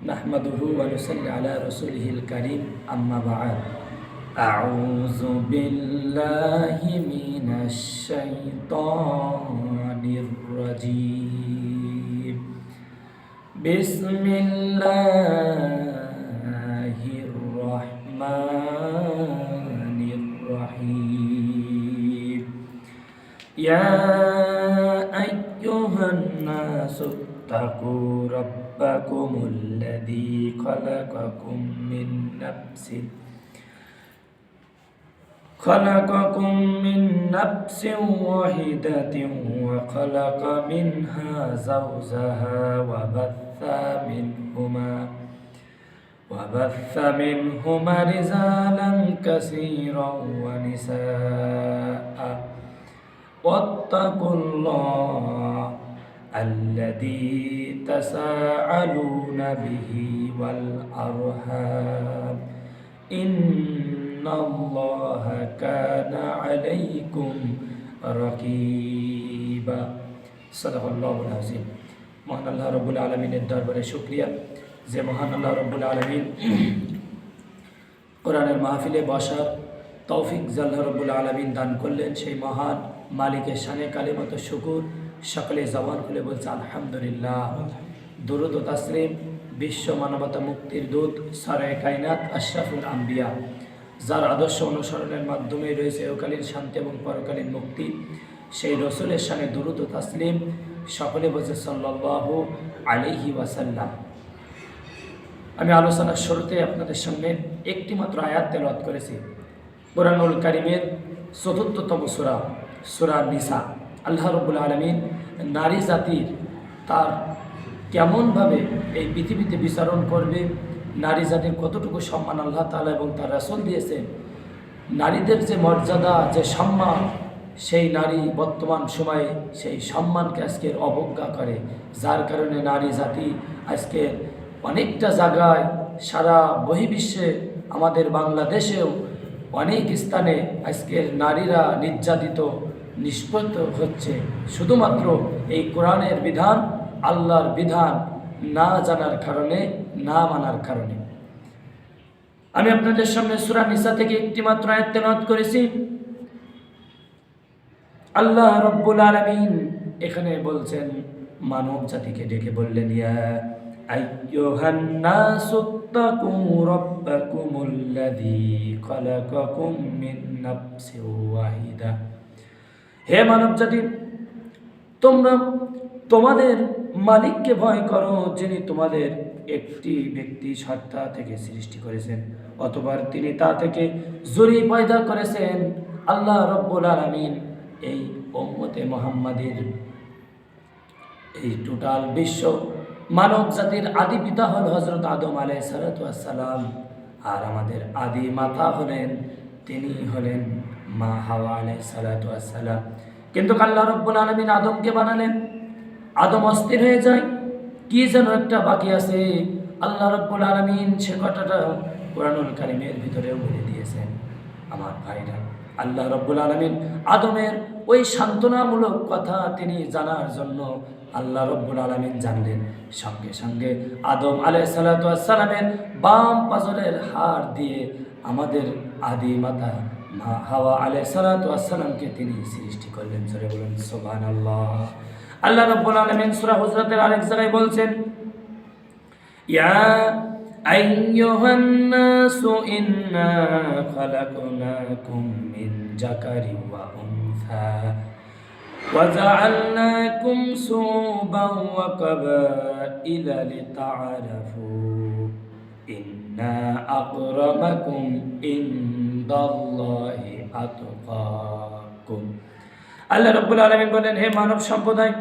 نحمده ونصلي على رسوله الكريم أما بعد أعوذ بالله من الشيطان الرجيم بسم الله الرحمن الرحيم يا أيها الناس اتقوا ربكم الذي خلقكم من نفس واحدة وخلق منها زوجها وبث منهما رجالا كثيرا ونساء واتقوا الله الذي تساءلون به والأرحام إن الله كان عليكم رقيبا صدق الله العظيم মহান আল্লাহ রব্বুল আলামিনের দরবারে শুকরিয়া যে মহান আল্লাহ রব্বুল আলামিন কোরআনের মাহফিলে বসার তৌফিক আল্লাহ রব্বুল আলামিন দান করলেন। সেই মহান মালিকের শানে কালিমাত শুকুর, সকলে জবান খুলে বলছে আলহামদুলিল্লাহ। দুরূদ ও তাসলিম বিশ্ব মানবতা মুক্তির দূত সারে কায়নাত আশরাফুল আম্বিয়া, যার আদর্শ অনুসরণের মাধ্যমে রয়েছে এহকালীন শান্তি এবং পরকালীন মুক্তি, সেই রসুলের শানে দুরূদ ও তাসলিম। সকলে বলছে সাল্লাল্লাহু আলাইহি ওয়াসাল্লাম। আমি আলোচনার শুরুতে আপনাদের সামনে একটি মাত্র আয়াত তেলাওয়াত করেছি কোরআনুল কারীমের ৪র্থতম সূরা, সূরা নিসা। আল্লাহ রাব্বুল আলামিন নারী জাতির তার কেমনভাবে এই পৃথিবীতে বিচরণ করবে, নারী জাতির কতটুকু সম্মান আল্লাহ তাআলা এবং তার রাসূল দিয়েছেন, নারীদের যে মর্যাদা, যে সম্মান, সেই নারী বর্তমান সময়ে সেই সম্মানকে আজকের অবজ্ঞা করে, যার কারণে নারী জাতি আজকে অনেকটা জায়গায় সারা বহির্বিশ্বে, আমাদের বাংলাদেশেও অনেক স্থানে আজকের নারীরা নির্যাতিত, নিষ্পেষিত হচ্ছে, শুধুমাত্র এই কোরআনের বিধান, আল্লাহর বিধান না জানার কারণে, না মানার কারণে। আমি আপনাদের সামনে সূরা নিসা থেকে একটি মাত্র আয়াত তেলাওয়াত করেছি। আল্লাহ রাব্বুল আলামিন এখানে বলছেন, মানব জাতিকে ডেকে বললেন, ইয়া আইয়ুহান নাসু তাকু রাব্বাকুমুল্লাযী খালাকাকুম মিন নাফসিন ওয়াহিদা। হে মানব জাতি, তোমরা তোমাদের মালিককে ভয় করো, যিনি তোমাদের একটি ব্যক্তি সত্তা থেকে সৃষ্টি করেছেন, অতঃপর তিনি তা থেকে জুরি পয়দা করেছেন। আল্লাহ রাব্বুল আলামিন এই উম্মতে মুহাম্মাদের, এই টোটাল বিশ্ব মানব জাতির আদি পিতা হল হযরত আদম আলাইহিস সালাতু ওয়াস সালাম, আর আমাদের আদি মাতা হলেন, তিনি হলেন মা হাওয়া আলাইহিস সালাতু ওয়াস সালাম। কিন্তু আল্লাহ রাব্বুল আলামিন আদমকে বানালেন, আদম অস্থির হয়ে যায়, কি যেন একটা বাকি আছে। আল্লাহ রাব্বুল আলামিন সে কথাটা কোরআনুল কারীমের ভিতরেও বলে দিয়েছেন। আমার ভাইরা, আল্লাহ রাব্বুল আলামিন আদমের ওই সান্ত্বনামূলক কথা তিনি জানার জন্য আল্লাহ রাব্বুল আলামিন জানলেন, সঙ্গে সঙ্গে আদম আলাইহিস সালাতু ওয়াস সালামের বাম পাজরের হাড় দিয়ে আমাদের আদি মাতা মা হাওয়া আলাইহিস সালাতু ওয়াস সালামকে তিনি সৃষ্টি করলেন। জোরে বলুন সুবহানাল্লাহ। আল্লাহ রাব্বুল আলামিন সূরা হুজরাতের আরেক জায়গায় বলছেন, ইয়া আইয়ুহান নাসু ইন্না খালাকনাকুম মিন যাকারিন ওয়া উনসা ওয়া জাআলনাকুম শুউবান ওয়া কাবাইলা লিতাআরাফু ইন্না আকরামাকুম ইনদাল্লাহি আতকাকুম। আল্লাহ রাব্বুল আলামিন বলেন, হে মানব সম্প্রদায়,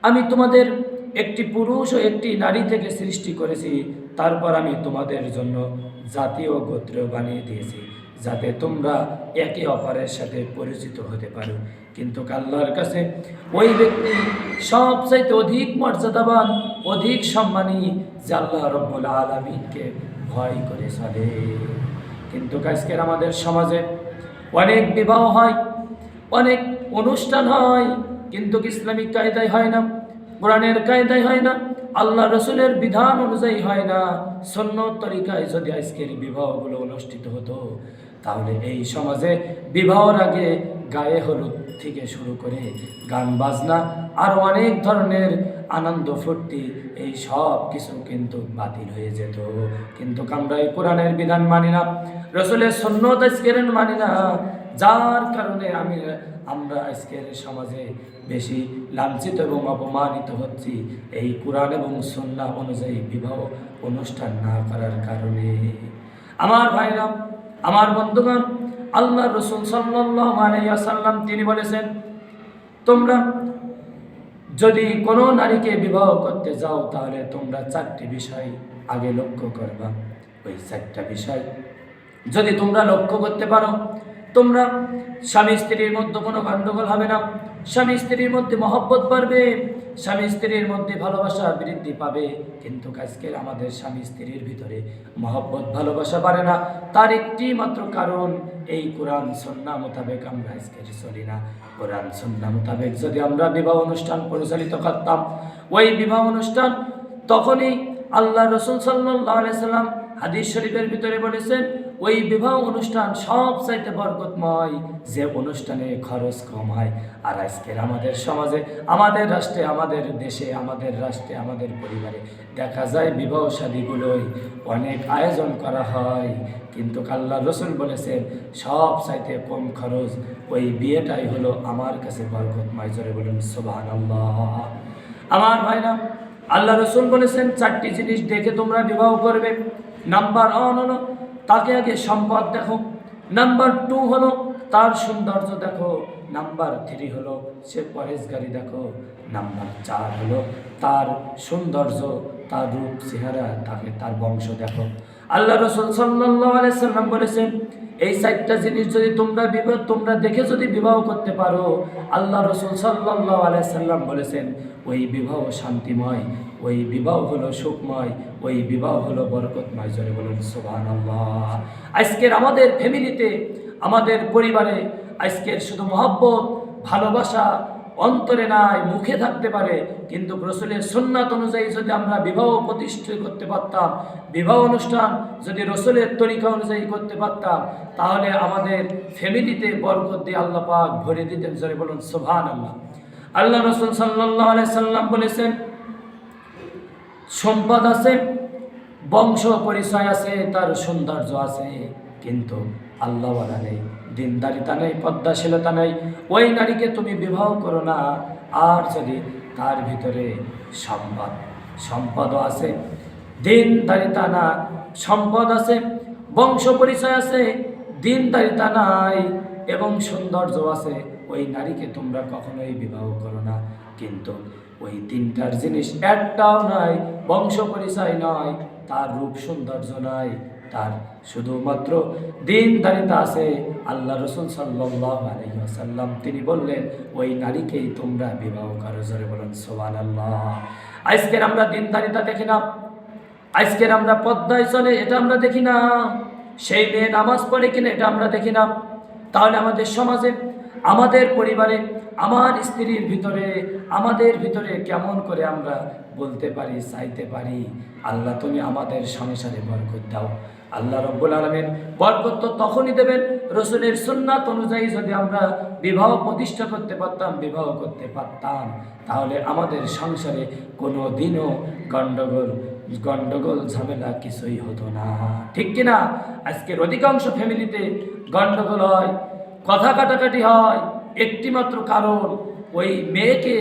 আমি তোমাদের একটি পুরুষ ও একটি নারী থেকে সৃষ্টি করেছি, তারপর আমি তোমাদের জন্য জাতি ও গোত্র বানিয়ে দিয়েছি, যাতে তোমরা একে অপরের সাথে পরিচিত হতে পারো। কিন্তু আল্লাহর কাছে ওই ব্যক্তি সবচাইতে অধিক মর্যাদাবান, অধিক সম্মানী, যে আল্লাহ রাব্বুল আলামিনকে ভয় করে চলে। কিন্তু আজকের আমাদের সমাজে অনেক বিবাহ হয়, অনেক অনুষ্ঠান হয়, কিন্তু ইসলামিক কায়দায় হয় না। কোরআনের কায়দায় হয় না, আল্লাহ রসুলের বিধান অনুযায়ী হয় না, সুন্নত তরিকায় যদি আজকের বিবাহগুলো অনুষ্ঠিত হতো, তাহলে এই সমাজে বিবাহের আগে গায়ে হলুদ থেকে শুরু করে গান বাজনা আর অনেক ধরনের আনন্দ ফুর্তি এই সব কিছু কিন্তু বাতিল হয়ে যেত। কিন্তু আমরা এই কোরআনের বিধান মানি না, রসুলের সুন্নত আজকের মানি না, যার কারণে আমরা আজকের সমাজে বেশি লাঞ্ছিত এবং অপমানিত হচ্ছি এই কোরআন এবং সুন্নাহ অনুযায়ী বিবাহ অনুষ্ঠান না করার কারণে। আমার ভাইরা, আমার বন্ধুগণ, আল্লাহ রসুল সাল্লাল্লাহু আলাইহি ওয়াসাল্লাম তিনি বলেছেন, তোমরা যদি কোনো নারীকে বিবাহ করতে যাও তাহলে তোমরা 4টি বিষয় আগে লক্ষ্য করবা। ওই 4টা বিষয় যদি তোমরা লক্ষ্য করতে পারো, তোমরা স্বামী স্ত্রীর মধ্যে কোনো গণ্ডগোল হবে না, স্বামী স্ত্রীর মধ্যে মহব্বত বাড়বে, স্বামী স্ত্রীর মধ্যে ভালোবাসা বৃদ্ধি পাবে। কিন্তু আজকের আমাদের স্বামী স্ত্রীর ভিতরে মহব্বত ভালোবাসা বাড়ে না, তার একটি মাত্র কারণ এই কোরআন সুন্নাহ মোতাবেক আমরা আজকের চলি না। কোরআন সুন্নাহ মোতাবেক যদি আমরা বিবাহ অনুষ্ঠান পরিচালিত করতাম, ওই বিবাহ অনুষ্ঠান তখনই আল্লাহ রসুল সাল্লাল্লাহু আলাইহি সাল্লাম হাদিস শরীফের ভিতরে বলেছেন, ওই বিবাহ অনুষ্ঠান সব চাইতে বরকতময় যে অনুষ্ঠানে খরচ কম হয়। আর আজকের আমাদের সমাজে, আমাদের রাষ্ট্রে, আমাদের দেশে, আমাদের রাষ্ট্রে, আমাদের পরিবারে দেখা যায় বিবাহ শাদীগুলোই অনেক আয়োজন করা হয়, কিন্তু আল্লাহ রসুল বলেছেন সব চাইতে কম খরচ ওই বিয়েটাই হলো আমার কাছে বরকতময়। জোরে বলুন সুবহানাল্লাহ। আমার ভাইরা, আল্লাহ রসুল বলেছেন 4টি জিনিস দেখে তোমরা বিবাহ করবে। নাম্বার 1 হলো তাকে আগে সম্পদ দেখো, নাম্বার 2 হলো তার সৌন্দর্য দেখো, নাম্বার 3 হলো সে পরেশগারি দেখো, নাম্বার 4 হলো তার সৌন্দর্য, তার রূপ চেহারা, তাকে তার বংশ দেখো। আল্লাহ রসুল সাল্লাল্লাহু আলাইহি সাল্লাম বলেছেন এই 4টা জিনিস যদি তোমরা দেখে যদি বিবাহ করতে পারো, আল্লাহ রসুল সাল্লাল্লাহু আলাইহি সাল্লাম বলেছেন ওই বিবাহ শান্তিময়, ওই বিবাহ হলো সুখময়, ওই বিবাহ হলো বরকতময়। জোরে বলুন সুবহানাল্লাহ। আজকের আমাদের ফ্যামিলিতে, আমাদের পরিবারে আজকের শুধু মহব্বত ভালোবাসা অন্তরে নাই, মুখে থাকতে পারে, কিন্তু রসুলের সুন্নাত অনুযায়ী যদি আমরা বিবাহ প্রতিষ্ঠা করতে পারতাম, বিবাহ অনুষ্ঠান যদি রসুলের তরিকা অনুযায়ী করতে পারতাম, তাহলে আমাদের ফ্যামিলিতে বরকত দিয়ে আল্লাহ পাক ভরে দিতেন। জোরে বলুন সুবহানাল্লাহ। আল্লাহ রসুল সাল্লাল্লাহু আলাইহি সাল্লাম বলেছেন সম্পদ আছে, বংশ পরিচয় আছে, তার সৌন্দর্য আছে, কিন্তু আল্লাহওয়ালা নেই, দিনদারিতা নেই, পদ্মাশীলতা নেই, ওই নারীকে তুমি বিবাহ করো না। আর যদি তার ভিতরে সম্পদও আছে, দিনদারিতা না, সম্পদ আছে, বংশ পরিচয় আছে, দিনদারিতা নাই এবং সৌন্দর্য আছে, ওই নারীকে তোমরা কখনোই বিবাহ করো না। কিন্তু ওই 3টার জিনিস একটাও নাই, বংশ পরিচয় নয়, তার রূপ সৌন্দর্য নাই, তার শুধুমাত্র দিনদারিতা আছে, আল্লাহ রসুল সাল্লাল্লাহু আলাইহি ওয়াসাল্লাম তিনি বললেন ওই নারীকেই তোমরা বিবাহ করো। জোরে বলুন সুবহানাল্লাহ। আজকের আমরা দিনদারিতা দেখি না, আজকের আমরা পদ্মায় চলে এটা আমরা দেখি না, সেই মেয়ে নামাজ পড়ে কিনা এটা আমরা দেখি না। তাহলে আমাদের সমাজে, আমাদের পরিবারে, আমার স্ত্রীর ভিতরে, আমাদের ভিতরে কেমন করে আমরা বলতে পারি, চাইতে পারি আল্লাহ তুমি আমাদের সংসারে বরকত দাও। আল্লাহ রব্বুল আলামিন বরকত তো তখনই দেবেন রসুলের সুন্নাত অনুযায়ী যদি আমরা বিবাহ প্রতিষ্ঠা করতে পারতাম, বিবাহ করতে পারতাম, তাহলে আমাদের সংসারে কোনো দিনও গন্ডগোল ঝামেলা কিছুই হতো না। ঠিক কিনা? আজকের অধিকাংশ ফ্যামিলিতে গন্ডগোল হয়, কথা কাটাকাটি হয়, একটি মাত্র কারণ ওই মেয়েকে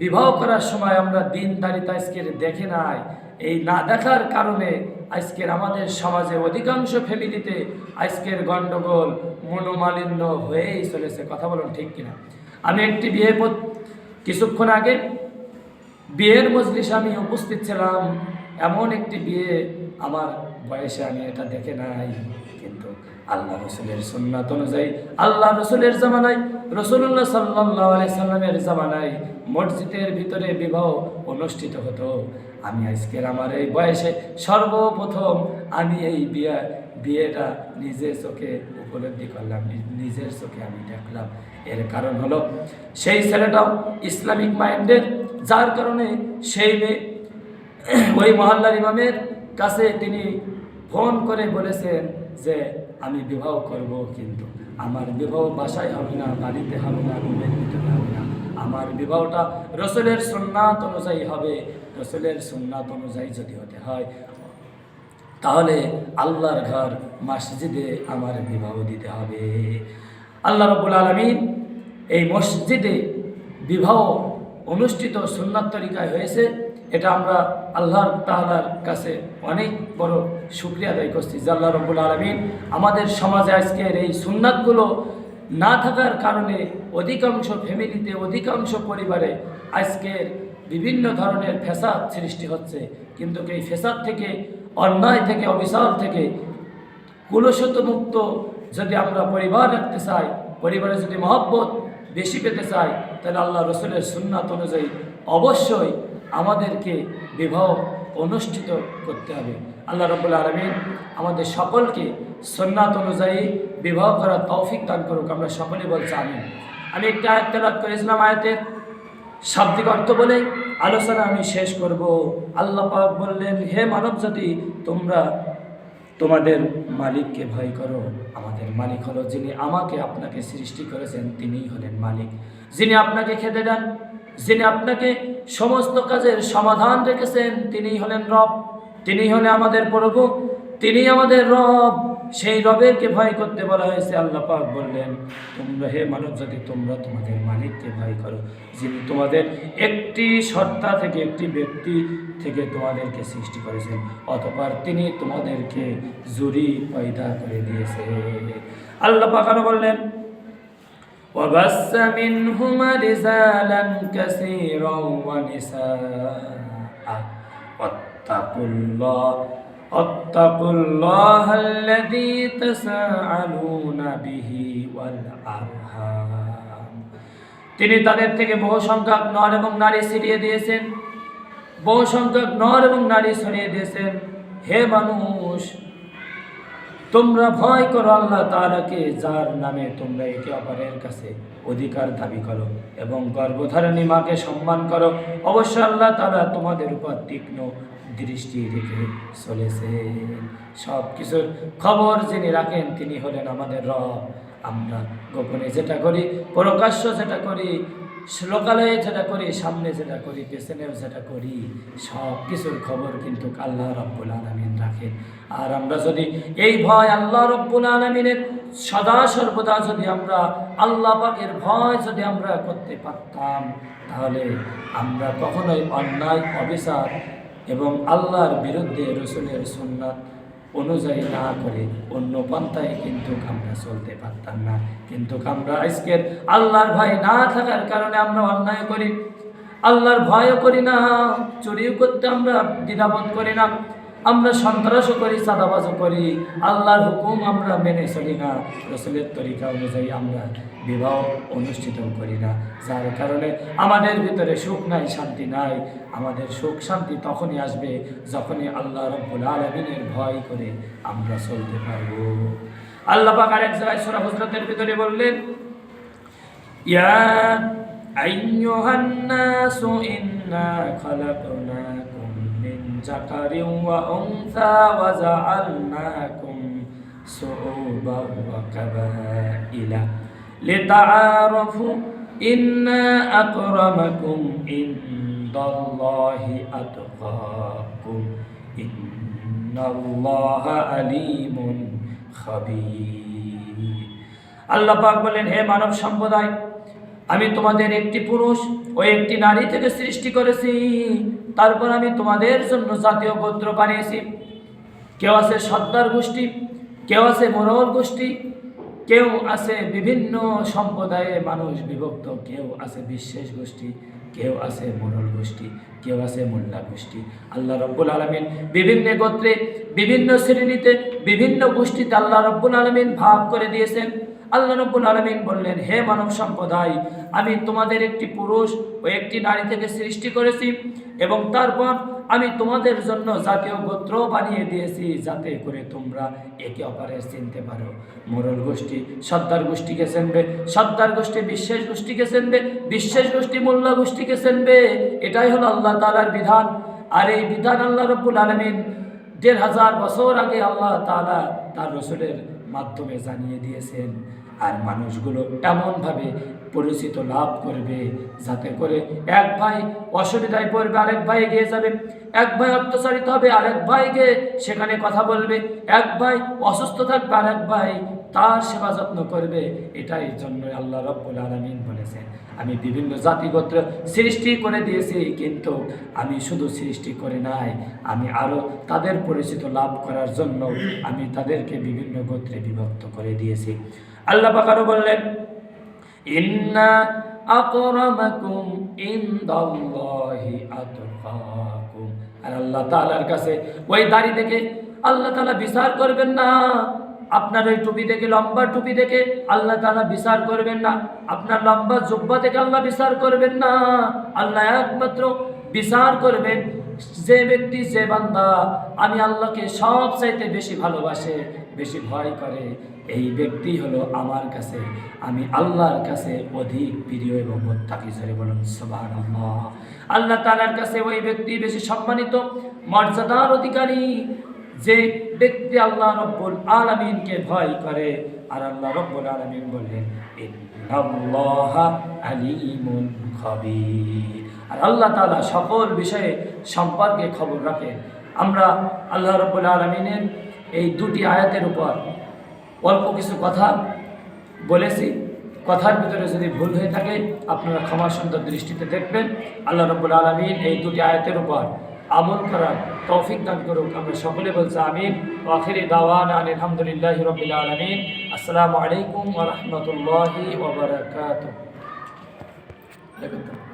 বিবাহ করার সময় আমরা দিনদারিতা আজকের দেখে নাই। এই না দেখার কারণে আজকের আমাদের সমাজে অধিকাংশ ফ্যামিলিতে আজকের গন্ডগোল মনোমালিন্য হয়েই চলেছে। কথা বলুন ঠিক কিনা? আমি একটি কিছুক্ষণ আগে বিয়ের মজলিসে আমি উপস্থিত ছিলাম, এমন একটি বিয়ে আমার বয়সে আমি এটা দেখে নাই, কিন্তু আল্লাহ রসুলের সুন্নাত অনুযায়ী, আল্লাহ রসুলের জামানায়, রসুল্লাহ সাল্লাল্লাহু আলাইহি সাল্লামের জামানায় মসজিদের ভিতরে বিবাহ অনুষ্ঠিত হতো, আমি আজকের আমার এই বয়সে সর্বপ্রথম আমি এই বিয়েটা নিজের চোখে উপলব্ধি করলাম, নিজের চোখে আমি দেখলাম। এর কারণ হলো সেই ছেলেটাও ইসলামিক মাইন্ডের, যার কারণে সেই মেয়ে ওই মহল্লার ইমামের কাছে তিনি ফোন করে বলেছেন যে আমি বিবাহ করব, কিন্তু আমার বিবাহ বাসায় হবে না, বাড়িতে হবে না, রুমের ভিতরে হবে না, আমার বিবাহটা রসুলের সুন্নাত অনুযায়ী হবে। রসুলের সুন্নাত অনুযায়ী যদি হতে হয় তাহলে আল্লাহর ঘর মসজিদে আমার বিবাহ দিতে হবে। আল্লাহ রাব্বুল আলামিন এই মসজিদে বিবাহ অনুষ্ঠিত সুন্নাত তরিকায় হয়েছে, এটা আমরা আল্লাহ তাআলার কাছে অনেক বড় শুকরিয়া আদায় করছি যে আল্লাহ রাব্বুল আলামিন আমাদের সমাজে আজকের এই সুন্নাতগুলো না থাকার কারণে অধিকাংশ ফ্যামিলিতে, অধিকাংশ পরিবারে আজকের বিভিন্ন ধরনের ফ্যাসাদ সৃষ্টি হচ্ছে। কিন্তু এই ফ্যাসাদ থেকে, অন্যায় থেকে, অবিচার থেকে কুলশত-মুক্ত যদি আমরা পরিবার রাখতে চাই, পরিবারে যদি মহব্বত বেশি পেতে চাই, তাহলে আল্লাহ রসুলের সুন্নাত অনুযায়ী অবশ্যই আমাদেরকে বিবাহ অনুষ্ঠিত করতে হবে। আল্লাহ রাব্বুল আলামিন আমাদের সকলকে সুন্নাত অনুযায়ী বিবাহ করার তৌফিক দান করুক। আমরা সকলে বলছি আমিন। আমি একটা আয়াত তেলাওয়াত করেছিলাম, আয়াতের শাব্দিক অর্থ বলে আলোচনা আমি শেষ করব। আল্লাহ পাক বললেন, হে মানব জাতি, তোমরা তোমাদের মালিককে ভয় করো। আমাদের মালিক হলো যিনি আমাকে আপনাকে সৃষ্টি করেছেন, তিনিই হলেন মালিক। যিনি আপনাকে খেতে দেন, যিনি আপনাকে সমস্ত কাজের সমাধান রেখেছেন, তিনিই হলেন রব, তিনিই হলেন আমাদের প্রভু, তিনি আমাদের রব। সেই রবেরকে ভয় করতে বলা হয়েছে। আল্লাহ পাক বললেন, তোমরা হে মানব জাতি, তোমরা তোমাদের মালিককে ভয় করো, যিনি তোমাদের একটি সত্তা থেকে, একটি ব্যক্তি থেকে তোমাদেরকে সৃষ্টি করেছেন, অতঃপর তিনি তোমাদেরকে জুরি পয়দা করে দিয়েছে। আল্লাহ পাক আরো বললেন, وَبَثَّ مِنْهُمَا رِجَالًا كَثِيرًا وَنِسَاءً وَاتَّقُوا اللَّهَ الَّذِي تَسَاءَلُونَ بِهِ وَالْأَرْحَامَ। তিনি তাদের থেকে বহু সংখ্যক নর এবং নারী ছিনিয়ে দিয়েছেন, বহু সংখ্যক নর এবং নারী ছড়িয়ে দিয়েছেন। হে মানুষ, তোমরা ভয় করো আল্লাহ তাআলাকে, যার নামে তোমরা একে অপরের কাছে অধিকার দাবি করো, এবং গর্ভধারিণী মাকে সম্মান করো। অবশ্যই আল্লাহ তাআলা তোমাদের উপর তীক্ষ্ণ দৃষ্টি রেখে চলেছেন। সব কিছুর খবর যিনি রাখেন তিনি হলেন আমাদের রব। আমরা গোপনে যেটা করি, প্রকাশ্য যেটা করি, লোকালয়ে যেটা করি, সামনে যেটা করি, পেছনেও যেটা করি, সব কিছুর খবর কিন্তু আল্লাহ রাব্বুল আলামিন রাখেন। আর আমরা যদি এই ভয় আল্লাহ রাব্বুল আলামিনের সদা সর্বদা যদি আমরা আল্লাহ পাকের ভয় যদি আমরা করতে পারতাম, তাহলে আমরা কখনোই অন্যায়, অবিচার এবং আল্লাহর বিরুদ্ধে রসুলের সুন্নাত অনুযায়ী না করে অন্য পন্থায় কিন্তু আমরা চলতে পারতাম না। কিন্তু আমরা আজকের আল্লাহর ভয় না থাকার কারণে আমরা অন্যায় করি, আল্লাহর ভয়ও করি না, চুরিও করতে আমরা দ্বিধাবোধ করি না, আমরা সন্ত্রাসও করি, চাঁদাবাজও করি, আল্লাহর হুকুম আমরা মেনে চলি না, রসুলের তরিকা অনুযায়ী আমরা বিবাহ অনুষ্ঠিত করি না। যার কারণে আমাদের ভিতরে সুখ নাই, শান্তি নাই। আমাদের সুখ শান্তি তখনই আসবে যখনই আল্লাহ রাব্বুল আলামিনের ভয় করে আমরা চলতে পারব। আল্লাহ পাক আরেক জায়গায় সূরা হুজরাতের ভিতরে বললেন, ইয়া আইয়ুহান নাসু ইন্না খালাকনাকুম মিন যাকারিন ওয়া উনসা ওয়া জাআলনাকুম শুউবান ওয়া কাবাইলা লিতাআরাফু ইন্না আকরামাকুম ইনদাল্লাহি আতকাকুম ইন্নাল্লাহা আলীমুন খাবীর। আল্লাহ পাক বলেন, হে মানব সম্প্রদায়, আমি তোমাদের একটি পুরুষ ও একটি নারী থেকে সৃষ্টি করেছি, তারপর আমি তোমাদের জন্য জাতীয় গোত্র বানিয়েছি। কেউ আছে সর্দার গোষ্ঠী, কেউ আছে মোরল গোষ্ঠী, কেউ আছে বিভিন্ন সম্প্রদায়ে মানুষ বিভক্ত, কেউ আছে বিশ্বাস গোষ্ঠী, কেউ আছে মোরল গোষ্ঠী, কেউ আছে মোল্লা গোষ্ঠী। আল্লাহ রাব্বুল আলামিন বিভিন্ন গোত্রে, বিভিন্ন শ্রেণীতে, বিভিন্ন গোষ্ঠীতে আল্লাহ রাব্বুল আলামিন ভাগ করে দিয়েছেন। আল্লাহ রাব্বুল আলামিন বললেন, হে মানব সম্প্রদায়, আমি তোমাদের একটি পুরুষ ও একটি নারী থেকে সৃষ্টি করেছি। এবং তারপর আমি তোমাদের জন্য জাতীয় গোত্র বানিয়ে দিয়েছি, যাতে করে তোমরা একে অপরের চিনতে পারো। মোরল গোষ্ঠী সর্দার গোষ্ঠীকে চিনবে, সর্দার গোষ্ঠী বিশ্বাস গোষ্ঠীকে চিনবে, বিশ্বাস গোষ্ঠী মোল্লা গোষ্ঠীকে চিনবে। এটাই হলো আল্লাহ তাআলার বিধান। আর এই বিধান আল্লাহ রাব্বুল আলামিন ১৫০০ বছর আগে আল্লাহ তাআলা তার রাসূলের মাধ্যমে জানিয়ে দিয়েছেন। আর মানুষগুলো এমনভাবে পরিচিত লাভ করবে যাতে করে এক ভাই অসুবিধায় পড়বে, আরেক ভাই এগিয়ে যাবে, এক ভাই অত্যাচারিত হবে, আরেক ভাইকে সেখানে কথা বলবে, এক ভাই অসুস্থ থাকবে, আরেক ভাই তার সেবা যত্ন করবে। এটাই জন্য আল্লাহ রাব্বুল আলামিন বলেছেন, আমি বিভিন্ন জাতিগোত্র সৃষ্টি করে দিয়েছি, কিন্তু আমি শুধু সৃষ্টি করে নাই, আমি আরও তাদের পরিচিত লাভ করার জন্য আমি তাদেরকে বিভিন্ন গোত্রে বিভক্ত করে দিয়েছি। আল্লাহ পাক আরো বললেন, ইন্না আকরামাকুম ইনদাল্লাহি আতকাকুম। আর আল্লাহ তাআলার কাছে ওই দাড়ি থেকে আল্লাহ তাআলা বিচার করবেন না, আপনার ওই টুপি থেকে, লম্বা টুপি থেকে আল্লাহ তাআলা বিচার করবেন না, আপনার লম্বা জুব্বা থেকে আল্লাহ বিচার করবেন না। আল্লাহ একমাত্র বিচার করবেন যে ব্যক্তি, যে বান্দা আমি আল্লাহকে সবচাইতে বেশি ভালোবাসে, বেশি ভয় করে, এই ব্যক্তি হলো আমার কাছে, আমি আল্লাহর কাছে অধিক প্রিয় এবং মুত্তাকি। জোরে বলুন সুবহানাল্লাহ। আল্লাহ তাআলার কাছে ওই ব্যক্তি বেশি সম্মানিত, মর্যাদার অধিকারী, যে ব্যক্তি আল্লাহ রাব্বুল আলামিনকে ভয় করে। আর আল্লাহ রাব্বুল আলামিন বললেন, ইন্নাল্লাহা আলীমুন খাবীর। আর আল্লাহ তাআলা সকল বিষয়ে সম্পর্কে খবর রাখেন। আমরা আল্লাহ রাব্বুল আলামিনের এই দুটি আয়াতের উপর অল্প কিছু কথা বলেছি। কথার ভিতরে যদি ভুল হয়ে থাকে আপনারা ক্ষমা সুন্দর দৃষ্টিতে দেখবেন। আল্লাহ রাব্বুল আলামিন এই দুটি আয়াতের উপর আমল করার তৌফিক দান করুক। আমরা সকলে বলছি আমিন। আখিরি দাওয়ানা আলহামদুলিল্লাহি রাব্বিল আলামিন। আসসালামু আলাইকুম ওয়া রাহমাতুল্লাহি ওয়া বারাকাতুহু।